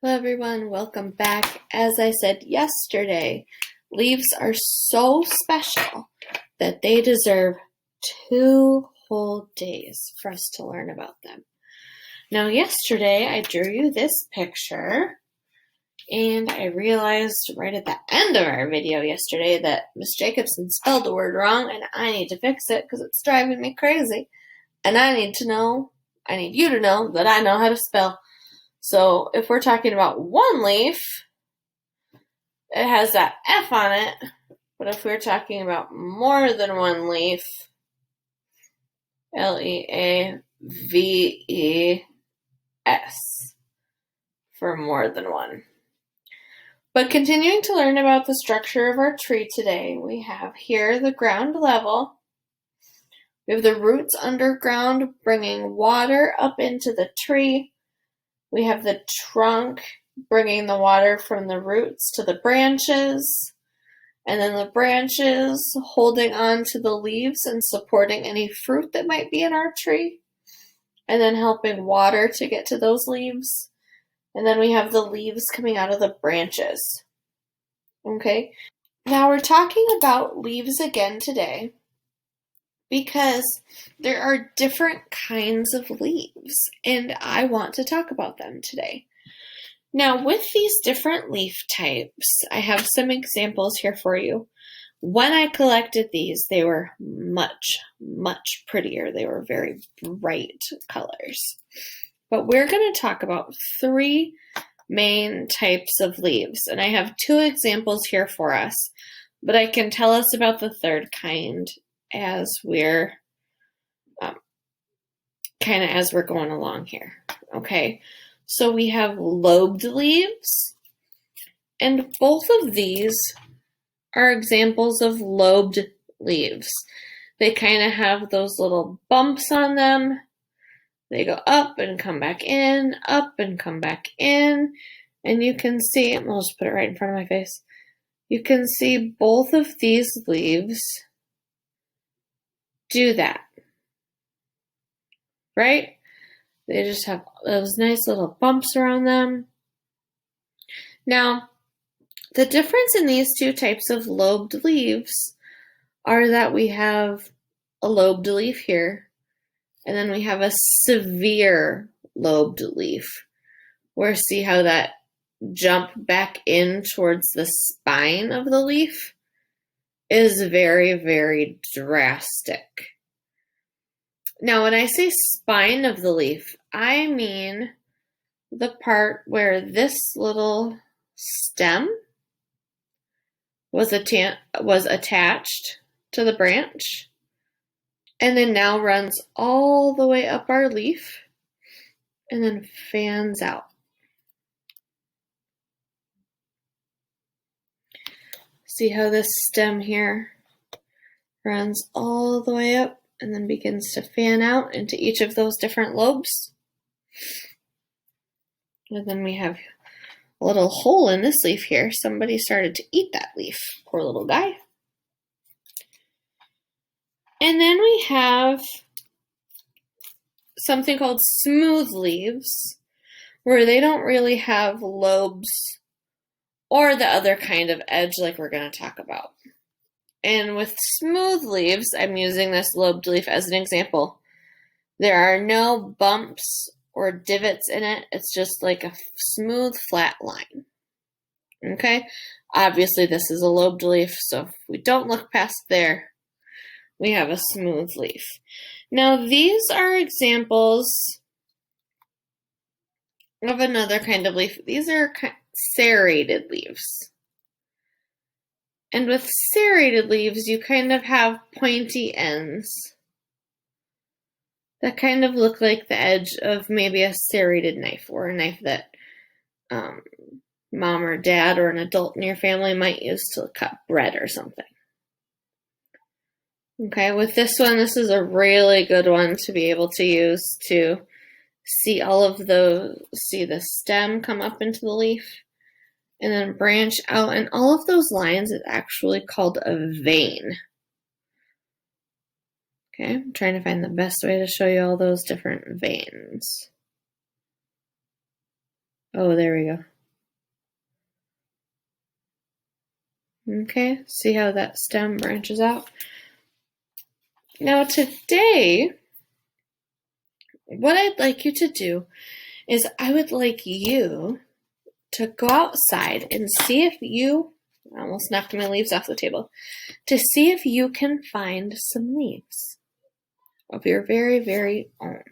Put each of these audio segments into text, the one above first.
Hello everyone, welcome back. As I said yesterday, leaves are so special that they deserve 2 whole days for us to learn about them. Now yesterday I drew you this picture and I realized right at the end of our video yesterday that Miss Jacobson spelled the word wrong and I need to fix it because it's driving me crazy. And I need you to know that I know how to spell. So if we're talking about one leaf, it has that F on it. But if we're talking about more than one leaf, Leaves for more than one. But continuing to learn about the structure of our tree today, we have here the ground level. We have the roots underground bringing water up into the tree. We have the trunk bringing the water from the roots to the branches, and then the branches holding on to the leaves and supporting any fruit that might be in our tree, and then helping water to get to those leaves. And then we have the leaves coming out of the branches. Okay, now we're talking about leaves again today because there are different kinds of leaves, and I want to talk about them today. Now, with these different leaf types, I have some examples here for you. When I collected these, they were much, much prettier. They were very bright colors. But we're going to talk about 3 main types of leaves, and I have 2 examples here for us, but I can tell us about the third kind as we're as we're going along here. Okay, so we have lobed leaves, and both of these are examples of lobed leaves. They kind of have those little bumps on them. They go up and come back in, up and come back in, and you can see, I'll just put it right in front of my face. You can see both of these leaves do that, right? They just have those nice little bumps around them. Now, the difference in these 2 types of lobed leaves are that we have a lobed leaf here, and then we have a severe lobed leaf, where see how that jump back in towards the spine of the leaf is very, very drastic. Now, when I say spine of the leaf, I mean the part where this little stem was attached to the branch and then now runs all the way up our leaf and then fans out. See how this stem here runs all the way up and then begins to fan out into each of those different lobes. And then we have a little hole in this leaf here. Somebody started to eat that leaf. Poor little guy. And then we have something called smooth leaves, where they don't really have lobes or the other kind of edge like we're going to talk about. And with smooth leaves, I'm using this lobed leaf as an example. There are no bumps or divots in it. It's just like a smooth, flat line. Okay? Obviously, this is a lobed leaf, so if we don't look past there, we have a smooth leaf. Now, these are examples of another kind of leaf. These are serrated leaves. And with serrated leaves, you kind of have pointy ends that kind of look like the edge of maybe a serrated knife, or a knife that mom or dad or an adult in your family might use to cut bread or something. Okay, with this one, this is a really good one to be able to use to see see the stem come up into the leaf and then branch out. And all of those lines is actually called a vein. Okay, I'm trying to find the best way to show you all those different veins. Oh, there we go. Okay, see how that stem branches out? Now today, what I'd like you to do is I would like you to go outside and see if you, I almost knocked my leaves off the table, to see if you can find some leaves of your very, very own.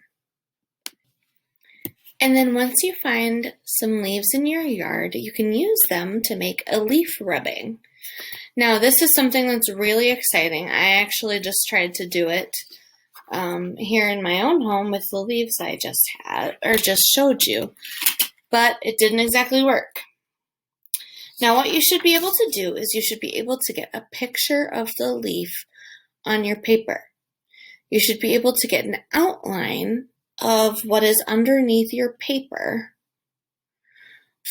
And then once you find some leaves in your yard, you can use them to make a leaf rubbing. Now, this is something that's really exciting. I actually just tried to do it here in my own home with the leaves I just showed you, but it didn't exactly work. Now, what you should be able to do is you should be able to get a picture of the leaf on your paper. You should be able to get an outline of what is underneath your paper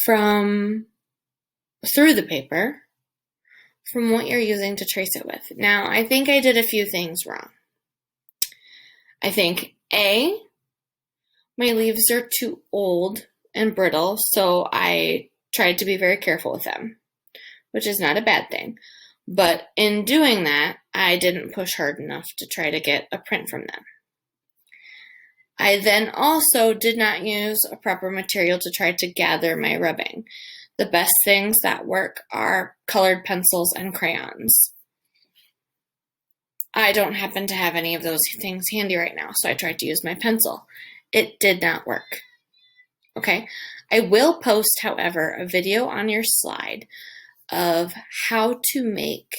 through the paper from what you're using to trace it with. Now, I think I did a few things wrong. I think A, my leaves are too old and brittle, so I tried to be very careful with them, which is not a bad thing. But in doing that, I didn't push hard enough to try to get a print from them. I then also did not use a proper material to try to gather my rubbing. The best things that work are colored pencils and crayons. I don't happen to have any of those things handy right now, so I tried to use my pencil. It did not work. Okay, I will post, however, a video on your slide of how to make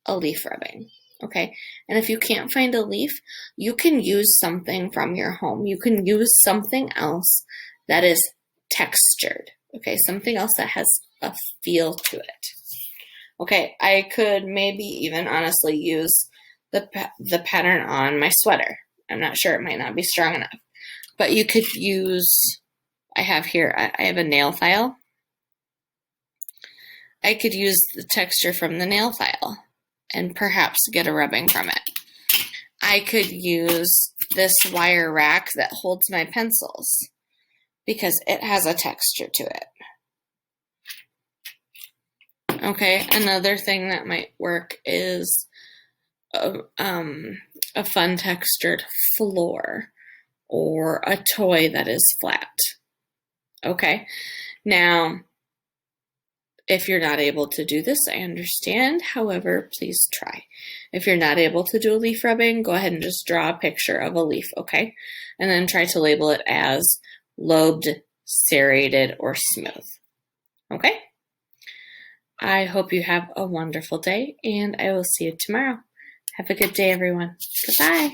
a leaf rubbing. Okay, and if you can't find a leaf, you can use something from your home. You can use something else that is textured. Okay, something else that has a feel to it. Okay, I could maybe even honestly use the pattern on my sweater. I'm not sure, it might not be strong enough. But you could use, I have a nail file. I could use the texture from the nail file and perhaps get a rubbing from it. I could use this wire rack that holds my pencils because it has a texture to it. Okay, another thing that might work is a fun textured floor or a toy that is flat. Okay, now, if you're not able to do this, I understand. However, please try. If you're not able to do a leaf rubbing, go ahead and just draw a picture of a leaf, okay? And then try to label it as lobed, serrated, or smooth. Okay? I hope you have a wonderful day, and I will see you tomorrow. Have a good day, everyone. Goodbye.